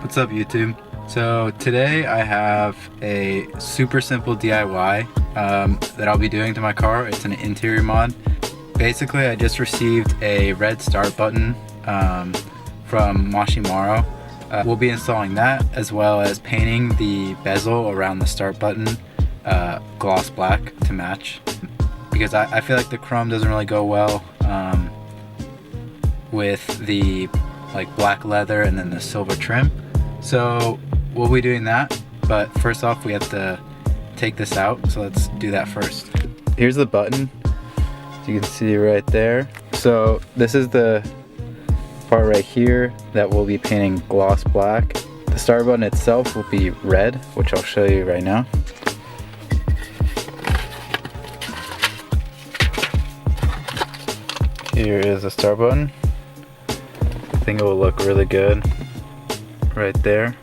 What's up, YouTube? So today I have a super simple DIY that I'll be doing to my car. It's an interior mod. Basically, I just received a red start button from Mashimaro. We'll be installing that as well as painting the bezel around the start button gloss black to match, because I feel like the chrome doesn't really go well with the black leather and then the silver trim. So we'll be doing that, but first off we have to take this out, so let's do that first. Here's the button, as you can see right there. So this is the part right here that we'll be painting gloss black. The start button itself will be red, which I'll show you right now. Here is the start button. I think it will look really good right there,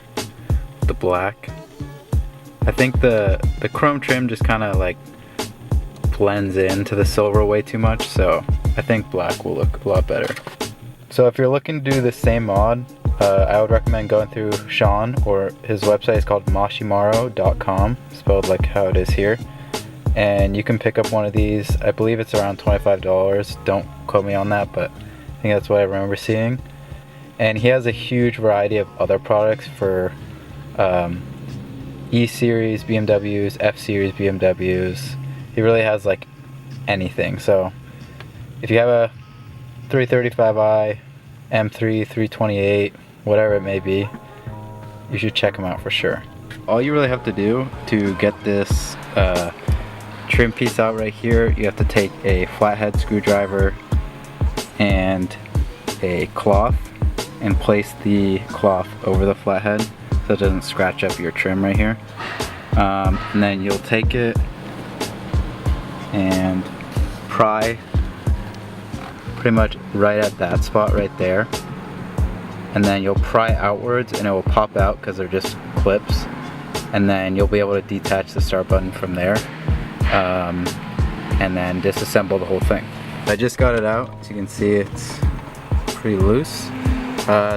the black. I think the chrome trim just kind of like blends into the silver way too much, so I think black will look a lot better. So if you're looking to do the same mod, I would recommend going through Sean, or his website is called mashimaro.com, spelled like how it is here. And you can pick up one of these. I believe it's around $25. Don't quote me on that, but I think that's what I remember seeing. And he has a huge variety of other products for E-Series BMWs, F-Series BMWs. He really has like anything. So if you have a 335i, M3, 328, whatever it may be, you should check him out for sure. All you really have to do to get this trim piece out right here, you have to take a flathead screwdriver and a cloth and place the cloth over the flathead so it doesn't scratch up your trim right here. And then you'll take it and pry pretty much right at that spot right there, and then you'll pry outwards and it will pop out because they're just clips, and then you'll be able to detach the start button from there and then disassemble the whole thing. I just got it out, as you can see it's pretty loose.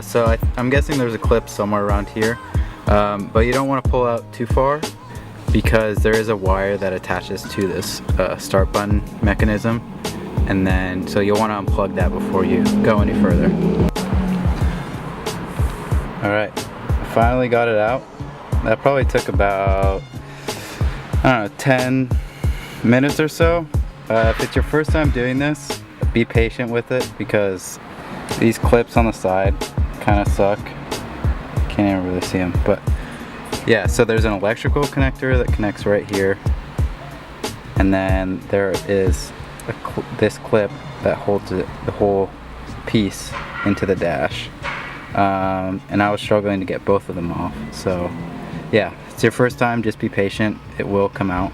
So I'm guessing there's a clip somewhere around here, but you don't want to pull out too far because there is a wire that attaches to this start button mechanism, and then so you'll want to unplug that before you go any further. Alright, finally got it out. That probably took about, I don't know, 10 minutes or so. If it's your first time doing this, be patient with it because these clips on the side kind of suck. Can't even really see them, but yeah, so there's an electrical connector that connects right here, and then there is this clip that holds it, the whole piece into the dash, and I was struggling to get both of them off. So yeah, if it's your first time, just be patient, it will come out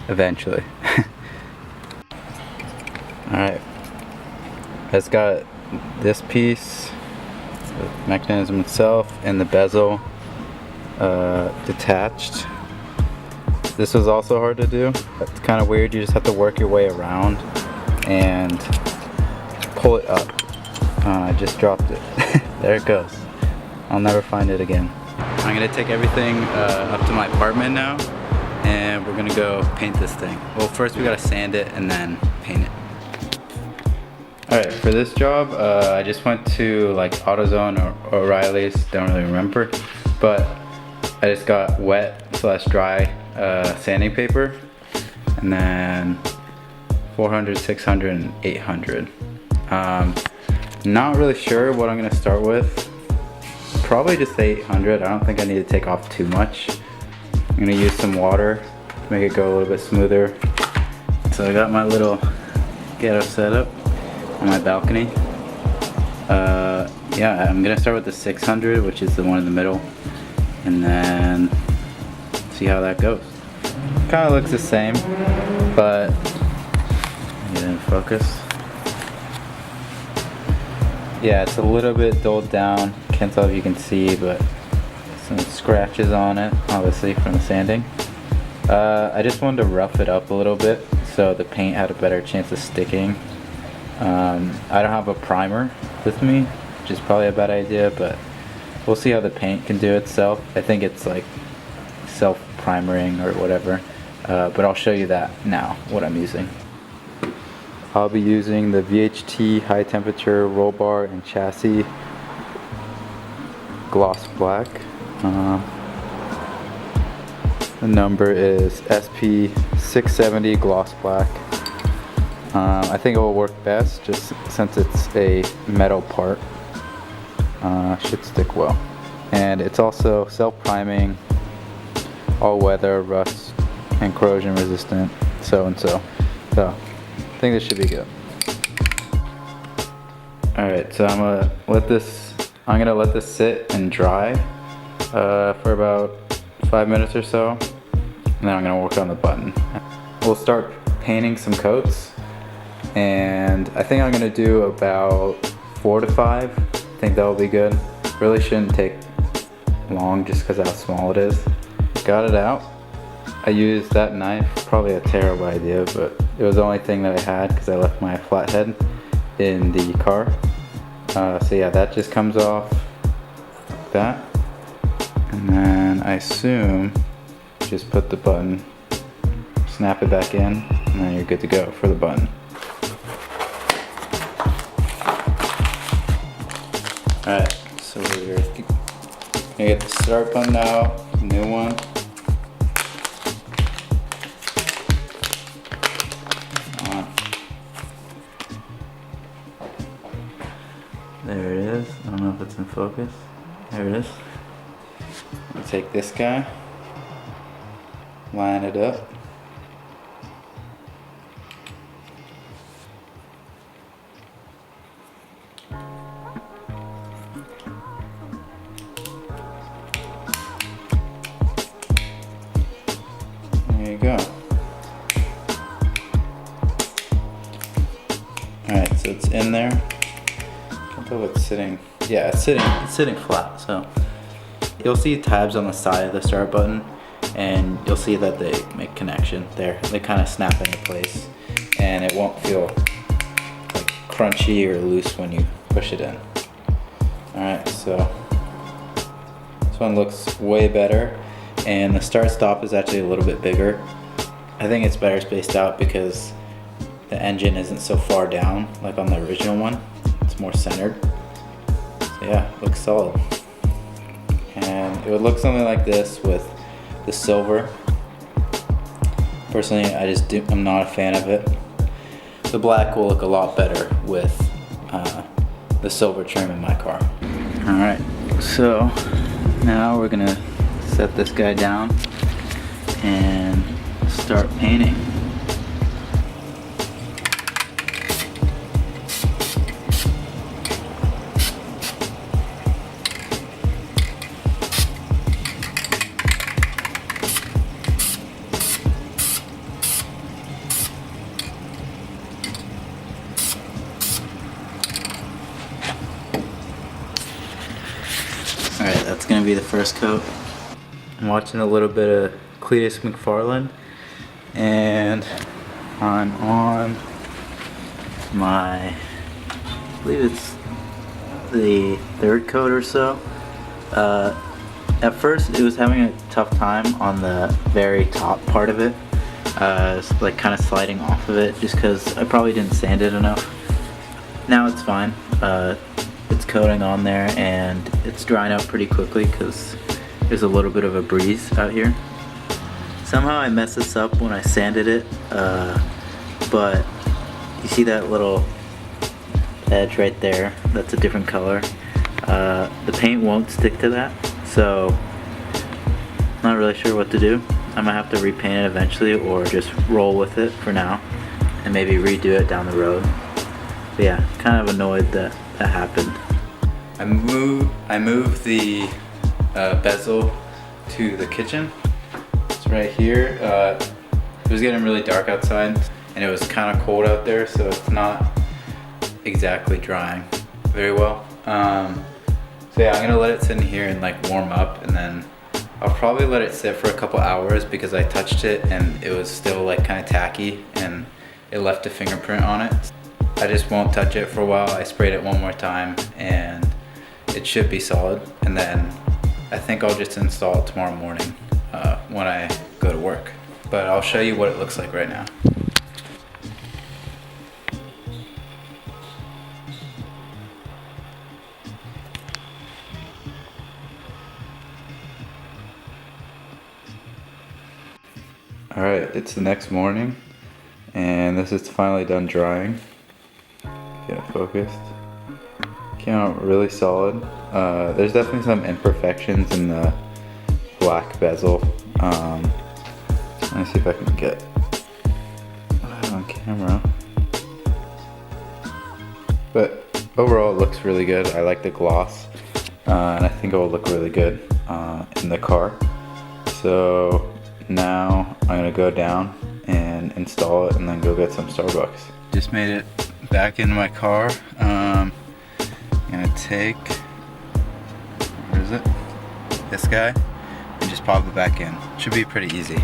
eventually. Alright, it's got this piece, the mechanism itself, and the bezel detached. This was also hard to do. It's kind of weird, you just have to work your way around and pull it up. I just dropped it. There it goes. I'll never find it again. I'm gonna take everything up to my apartment now, and we're gonna go paint this thing. Well, first we gotta sand it and then paint it. Alright, for this job, I just went to like AutoZone or O'Reilly's, don't really remember, but I just got wet/dry sanding paper, and then 400, 600, and 800. Not really sure what I'm gonna start with. Probably just 800. I don't think I need to take off too much. I'm gonna use some water to make it go a little bit smoother. So I got my little ghetto setup on my balcony. Yeah, I'm gonna start with the 600, which is the one in the middle, and then see how that goes. Kind of looks the same, but get in focus. Yeah, it's a little bit dulled down. Can't tell if you can see, but some scratches on it, obviously from the sanding. I just wanted to rough it up a little bit so the paint had a better chance of sticking. I don't have a primer with me, which is probably a bad idea, but We'll see how the paint can do itself. I think it's like self-primering or whatever, but I'll show you that now, what I'm using. I'll be using the VHT high temperature roll bar and chassis gloss black. The number is SP670 gloss black. I think it will work best just since it's a metal part. Should stick well. And it's also self-priming, all-weather, rust, and corrosion resistant, so and so. So, I think this should be good. Alright, so I'm gonna let this sit and dry for about 5 minutes or so, and then I'm gonna work on the button. We'll start painting some coats, and I think I'm gonna do about 4 to 5. I think that will be good. Really shouldn't take long just because how small it is. Got it out. I used that knife, probably a terrible idea, but it was the only thing that I had because I left my flathead in the car. So yeah, that just comes off like that. And then I assume just put the button, snap it back in, and then you're good to go for the button. Alright, so we're gonna get the start button out, new one. There it is. I don't know if it's in focus. There it is. I'll take this guy, line it up. There you go. Alright, so it's in there. I can't tell if it's sitting. Yeah, it's sitting flat. So you'll see tabs on the side of the start button, and you'll see that they make connection there. They kind of snap into place, and it won't feel like crunchy or loose when you push it in. Alright, so this one looks way better, and the start stop is actually a little bit bigger. I think it's better spaced out because the engine isn't so far down like on the original one. It's more centered. So yeah, looks solid. And it would look something like this with the silver. Personally, I'm not a fan of it. The black will look a lot better with the silver trim in my car. Alright, so now we're gonna set this guy down and start painting. Alright, that's gonna be the first coat. I'm watching a little bit of Cletus McFarland, and I'm on my, I believe it's the third coat or so. At first it was having a tough time on the very top part of it. It's like kind of sliding off of it just because I probably didn't sand it enough. Now it's fine. It's coating on there and it's drying out pretty quickly because there's a little bit of a breeze out here. Somehow I messed this up when I sanded it, but you see that little edge right there? That's a different color. The paint won't stick to that, so not really sure what to do. I might have to repaint it eventually or just roll with it for now and maybe redo it down the road. But yeah, kind of annoyed that that happened. I moved the bezel to the kitchen. It's right here. It was getting really dark outside and it was kind of cold out there, so it's not exactly drying very well. So yeah, I'm gonna let it sit in here and like warm up, and then I'll probably let it sit for a couple hours because I touched it and it was still like kind of tacky and it left a fingerprint on it. I just won't touch it for a while. I sprayed it one more time and it should be solid, and then I think I'll just install it tomorrow morning when I go to work. But I'll show you what it looks like right now. Alright, it's the next morning, and this is finally done drying. Get it focused. Came out really solid. There's definitely some imperfections in the black bezel. Let me see if I can get that on camera. But overall it looks really good. I like the gloss, and I think it will look really good in the car. So now I'm gonna go down and install it and then go get some Starbucks. Just made it back into my car. I'm gonna take, where is it? This guy, and just pop it back in. Should be pretty easy.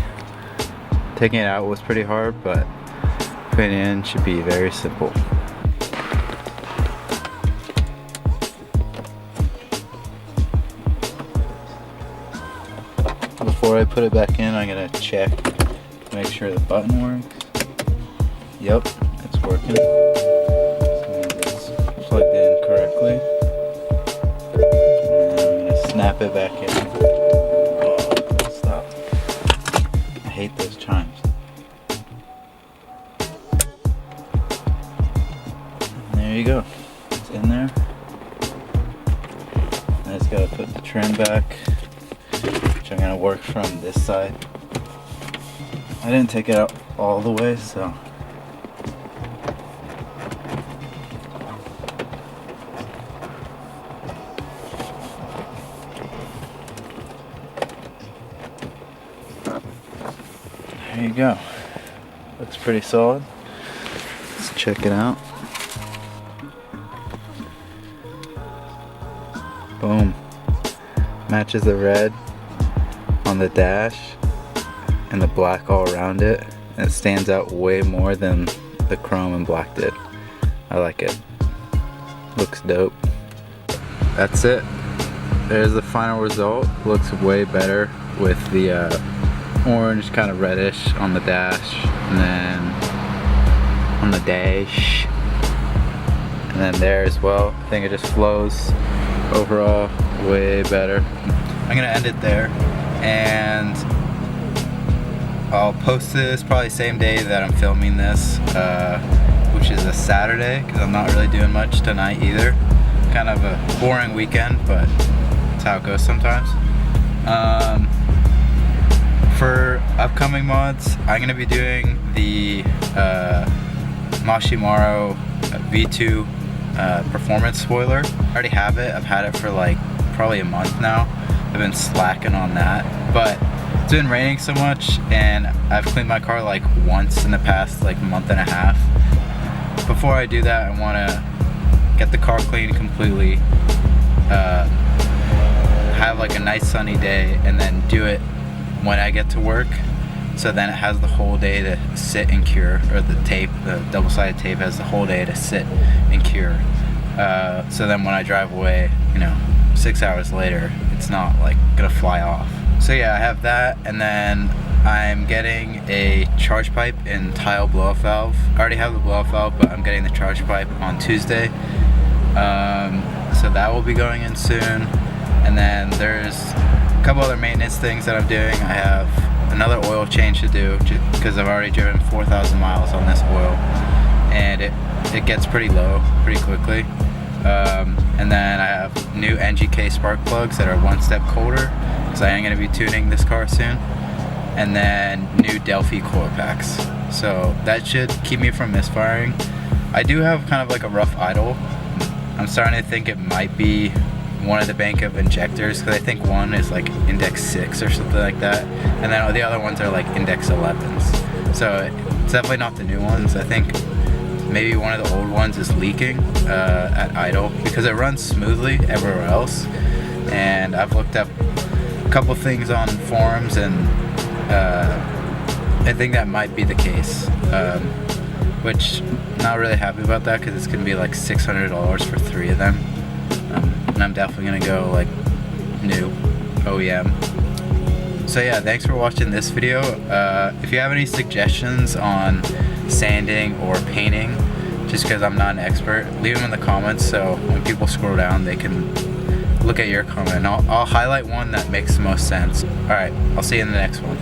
Taking it out was pretty hard, but putting it in should be very simple. Before I put it back in, I'm gonna check to make sure the button works. Yep, it's working. So it's plugged in correctly. And I'm gonna snap it back in. Oh, stop. I hate those chimes. And there you go. It's in there. I just gotta put the trim back, which I'm gonna work from this side. I didn't take it out all the way, so there you go. Looks pretty solid. Let's check it out. Boom. Matches the red on the dash and the black all around it, and it stands out way more than the chrome and black did. I like it. Looks dope. That's it. There's the final result. Looks way better with the orange, kind of reddish on the dash, and then on the dash, and then there as well. I think it just flows overall way better. I'm gonna end it there, and I'll post this probably same day that I'm filming this, which is a Saturday, because I'm not really doing much tonight either. Kind of a boring weekend, but that's how it goes sometimes. For upcoming mods, I'm gonna be doing the Mashimaro V2 performance spoiler. I already have it. I've had it for like probably a month now. I've been slacking on that, but it's been raining so much, and I've cleaned my car like once in the past like month and a half. Before I do that, I want to get the car cleaned completely, have like a nice sunny day, and then do it when I get to work, so then it has the whole day to sit and cure, or the tape, the double-sided tape has the whole day to sit and cure. So then when I drive away, you know, 6 hours later, it's not like gonna fly off. So yeah, I have that, and then I'm getting a charge pipe and tile blow-off valve. I already have the blow-off valve, but I'm getting the charge pipe on Tuesday. So that will be going in soon. And then there's a couple other maintenance things that I'm doing. I have another oil change to do, because I've already driven 4,000 miles on this oil, and it gets pretty low pretty quickly. And then I have new NGK spark plugs that are one step colder, because I am going to be tuning this car soon. And then new Delphi coil packs. So that should keep me from misfiring. I do have kind of like a rough idle. I'm starting to think it might be one of the bank of injectors, because I think one is like index 6 or something like that, and then the other ones are like index 11s. So it's definitely not the new ones. I think maybe one of the old ones is leaking at idle, because it runs smoothly everywhere else. And I've looked up a couple things on forums, and I think that might be the case, which not really happy about that, because it's gonna be like $600 for 3 of them. and I'm definitely gonna go like new OEM. So yeah, thanks for watching this video. If you have any suggestions on sanding or painting, just because I'm not an expert, leave them in the comments so when people scroll down they can look at your comment. I'll highlight one that makes the most sense. Alright, I'll see you in the next one.